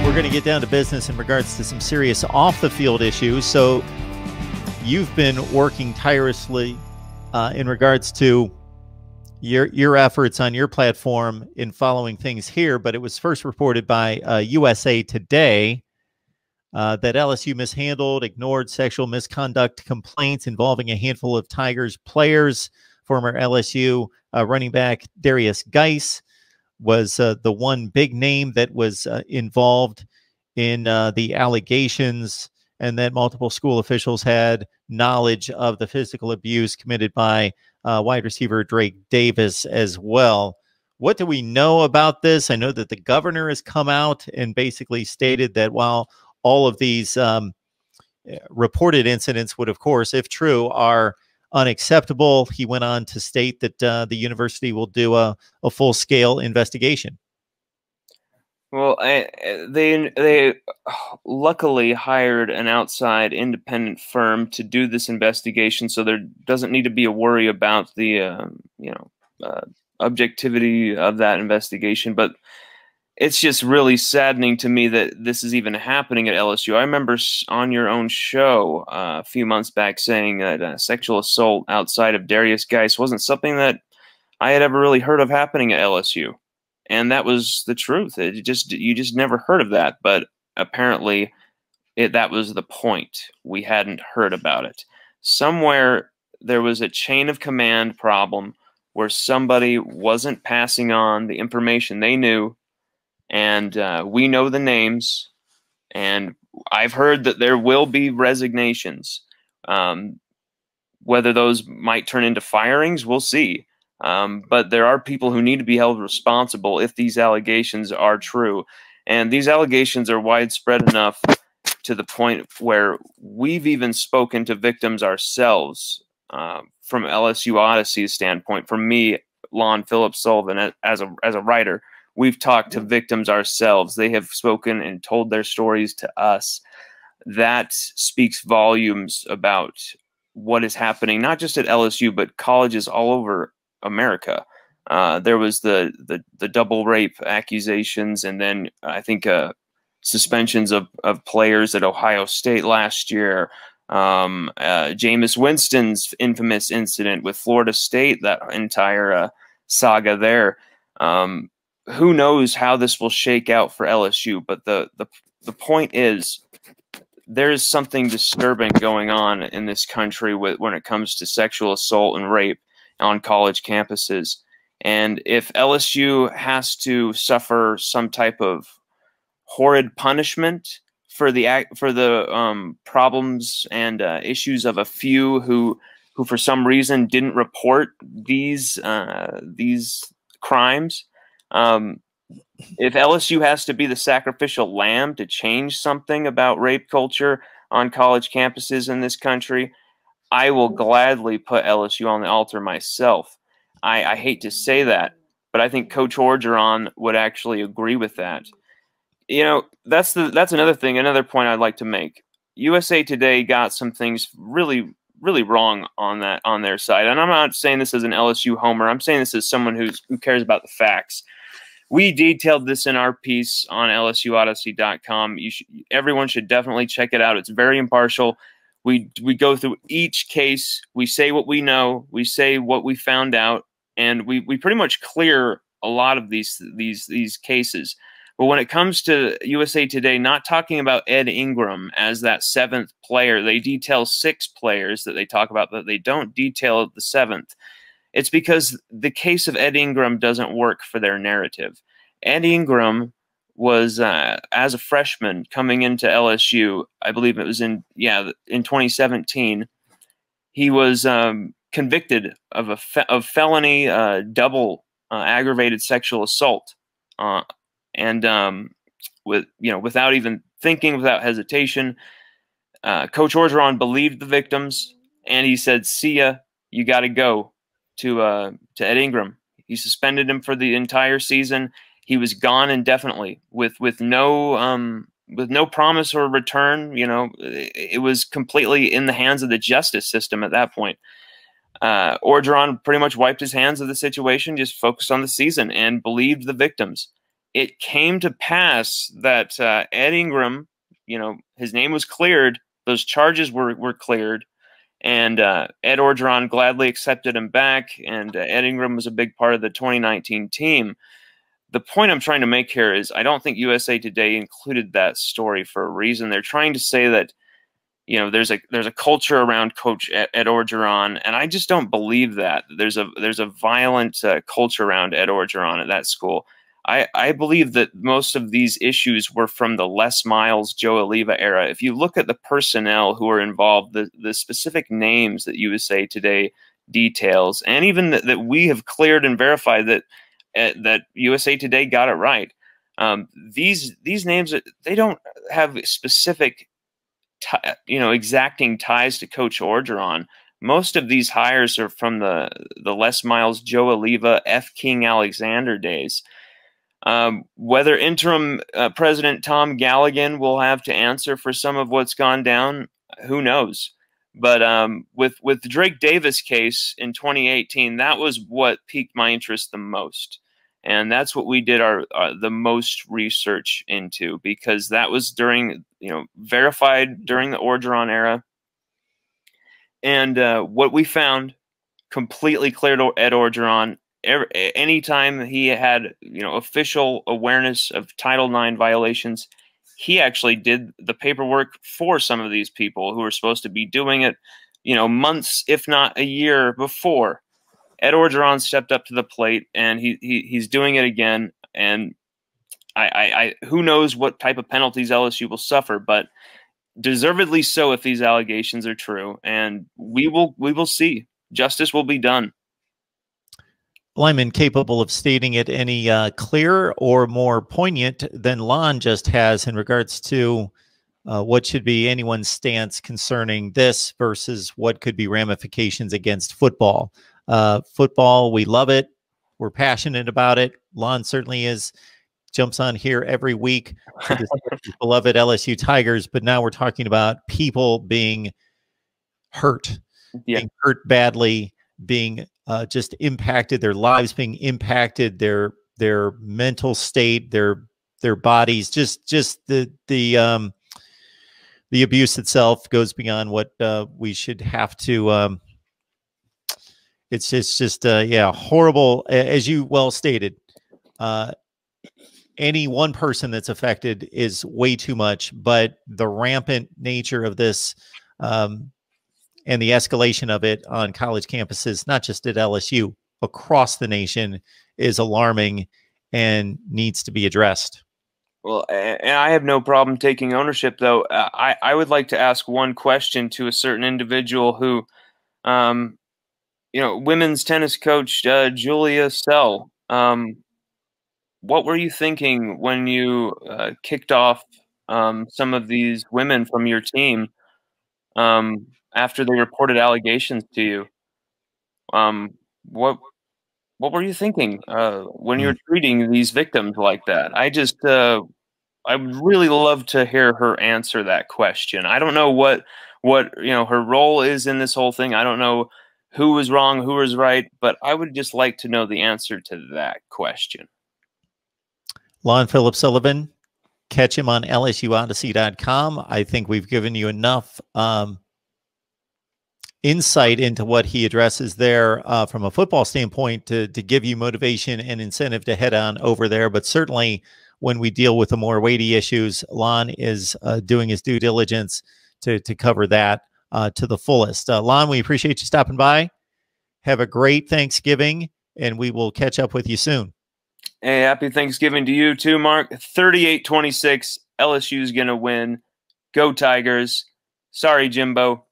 we're going to get down to business in regards to some serious off-the-field issues. So you've been working tirelessly in regards to your efforts on your platform in following things here, but it was first reported by USA Today that LSU mishandled, ignored sexual misconduct complaints involving a handful of Tigers players. Former LSU running back Darius Geis was the one big name that was involved in the allegations, and that multiple school officials had knowledge of the physical abuse committed by wide receiver Drake Davis as well. What do we know about this? I know that the governor has come out and basically stated that while all of these reported incidents would, of course, if true, are unacceptable, he went on to state that the university will do a full-scale investigation. Well, they luckily hired an outside independent firm to do this investigation, so there doesn't need to be a worry about the objectivity of that investigation. But it's just really saddening to me that this is even happening at LSU. I remember on your own show a few months back saying that sexual assault outside of Darius Geis wasn't something that I had ever really heard of happening at LSU. And that was the truth. You just never heard of that. But apparently that was the point. We hadn't heard about it. Somewhere there was a chain of command problem where somebody wasn't passing on the information they knew. And we know the names. And I've heard that there will be resignations. Whether those might turn into firings, we'll see. But there are people who need to be held responsible if these allegations are true. And these allegations are widespread enough to the point where we've even spoken to victims ourselves from LSU Odyssey's standpoint. From me, Lon Phillips Sullivan, as a writer, we've talked to victims ourselves. They have spoken and told their stories to us. That speaks volumes about what is happening, not just at LSU, but colleges all over America. There was the double rape accusations, and then I think suspensions of players at Ohio State last year. Jameis Winston's infamous incident with Florida State, that entire saga there. Who knows how this will shake out for LSU? But the point is, there is something disturbing going on in this country when it comes to sexual assault and rape on college campuses. And if LSU has to suffer some type of horrid punishment for the problems and issues of a few who for some reason didn't report these crimes, if LSU has to be the sacrificial lamb to change something about rape culture on college campuses in this country, I will gladly put LSU on the altar myself. I hate to say that, but I think Coach Orgeron would actually agree with that. You know, that's another thing, another point I'd like to make. USA Today got some things really, really wrong on their side. And I'm not saying this as an LSU homer. I'm saying this as someone who cares about the facts. We detailed this in our piece on LSUodyssey.com. Everyone should definitely check it out. It's very impartial. We go through each case. We say what we know. We say what we found out, and we pretty much clear a lot of these cases. But when it comes to USA Today, not talking about Ed Ingram as that seventh player, they detail 6 players that they talk about, but they don't detail the 7th. It's because the case of Ed Ingram doesn't work for their narrative. Ed Ingram was, as a freshman coming into LSU, I believe it was in 2017, he was convicted of felony double aggravated sexual assault, without even thinking, without hesitation. Coach Orgeron believed the victims, and he said, "See ya, you got to go." To Ed Ingram. He suspended him for the entire season. He was gone indefinitely with no promise or return. You know, it was completely in the hands of the justice system at that point. Orgeron pretty much wiped his hands of the situation, just focused on the season and believed the victims. it came to pass that Ed Ingram, his name was cleared. Those charges were cleared. And Ed Orgeron gladly accepted him back, and Ed Ingram was a big part of the 2019 team. The point I'm trying to make here is I don't think USA Today included that story for a reason. They're trying to say that there's a culture around Coach Ed Orgeron, and I just don't believe that. There's a violent culture around Ed Orgeron at that school. I believe that most of these issues were from the Les Miles, Joe Oliva era. If you look at the personnel who are involved, the specific names that USA Today details, and even that we have cleared and verified that USA Today got it right. These names, they don't have specific, exacting ties to Coach Orgeron. Most of these hires are from the Les Miles, Joe Oliva, F. King Alexander days. Whether interim President Tom Galligan will have to answer for some of what's gone down, who knows? But with the Drake Davis case in 2018, that was what piqued my interest the most, and that's what we did the most research into, because that was during verified during the Orgeron era, and what we found completely cleared Ed Orgeron. Anytime he had official awareness of Title IX violations, he actually did the paperwork for some of these people who were supposed to be doing it months, if not a year before. Ed Orgeron stepped up to the plate, and he's doing it again. And I who knows what type of penalties LSU will suffer, but deservedly so if these allegations are true. And we will see. Justice will be done. Well, I'm incapable of stating it any clearer or more poignant than Lon just has in regards to what should be anyone's stance concerning this versus what could be ramifications against football. Football, we love it. We're passionate about it. Lon certainly is. Jumps on here every week to discuss his beloved LSU Tigers, but now we're talking about people being hurt, being hurt badly, being just impacted, their lives being impacted, their mental state, their bodies, just the abuse itself goes beyond what we should have to. It's just horrible, as you well stated. Any one person that's affected is way too much, but the rampant nature of this and the escalation of it on college campuses, not just at LSU, across the nation, is alarming and needs to be addressed. Well, and I have no problem taking ownership, though. I would like to ask one question to a certain individual who, women's tennis coach Julia Sell. What were you thinking when you kicked off some of these women from your team after they reported allegations to you? What were you thinking when you're treating these victims like that? I would really love to hear her answer that question. I don't know what her role is in this whole thing. I don't know who was wrong, who was right, but I would just like to know the answer to that question. Lon Philip Sullivan, catch him on LSUodyssey.com. I think we've given you enough insight into what he addresses there from a football standpoint to give you motivation and incentive to head on over there. But certainly when we deal with the more weighty issues, Lon is doing his due diligence to cover that to the fullest. Lon, we appreciate you stopping by. Have a great Thanksgiving, and we will catch up with you soon. Hey, happy Thanksgiving to you too, Mark. 38-26, LSU's going to win. Go Tigers. Sorry, Jimbo.